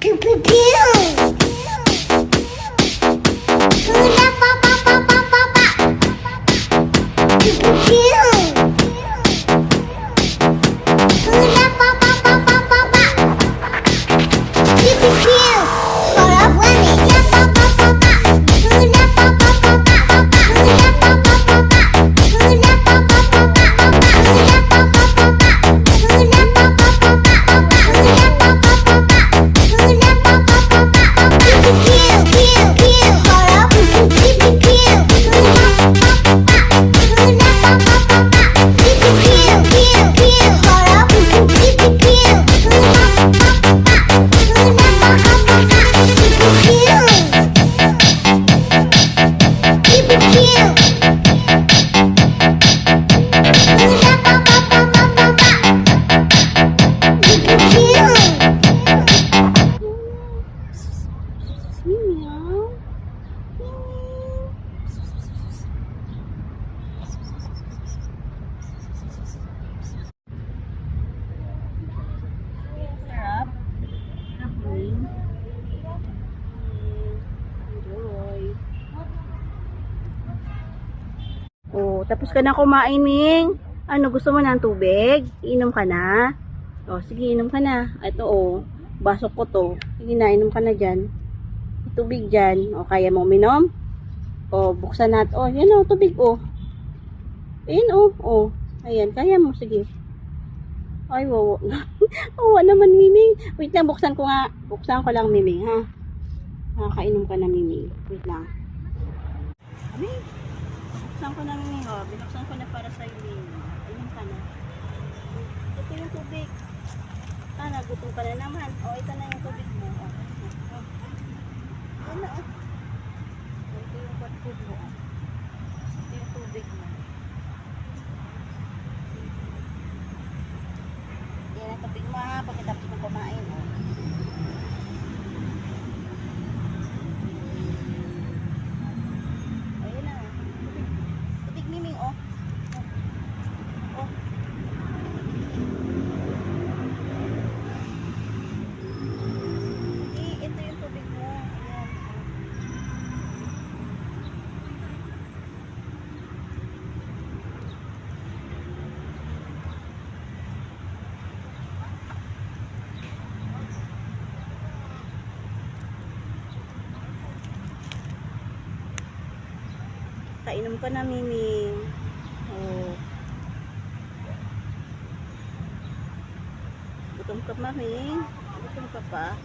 Pew pew pew. Hula pa pa pa pa pa pa. Pew pew pew. Hula pa pa pa pa pa pa. Pew pew pew. Harap wani ya pa pa pa pa. Hula pa pa pa pa pa pa. Hula pa pa pa pa. Hula pa pa pa pa pa pa. Hula pa pa pa pa. Hula pa pa pa pa pa pa. Hula pa pa pa pa. Hula pa pa pa pa. Oh, tapos ka na kumain, Ming. Ano, gusto mo ng tubig? Inom ka na? Oh, sige, inom ka na. Ito, oh. Baso ko to. Sige na, inom ka na dyan. Tubig dyan. O, kaya mo minom? O, buksan natin. O, yan o, tubig o. Ayan o, o. Ayan, kaya mo, sige. Ay, wawa. Wawa naman, Miming. Wait lang, buksan ko nga. Buksan ko lang, Miming, ha? Nakakainom ka na, Miming. Wait lang. Miming. Buksan ko na, Miming, o. Binuksan ko na para sa Miming. Inom ka na. Ito yung tubig. Nagutom ka na naman. O, ito na yung tubig mo. O. Ano, o. Ito yung hot food mo. Ito yung tubig mo. Yan ang tubig mo, ha. Pagkatapos mo kumain, o. Ayan na. Tubig. Tubig, Miming, o. O. Ito yung tubig mo. Ayan. Kainom ka na, Miming. Oh. Gutom ka, Miming. Gutom ka pa.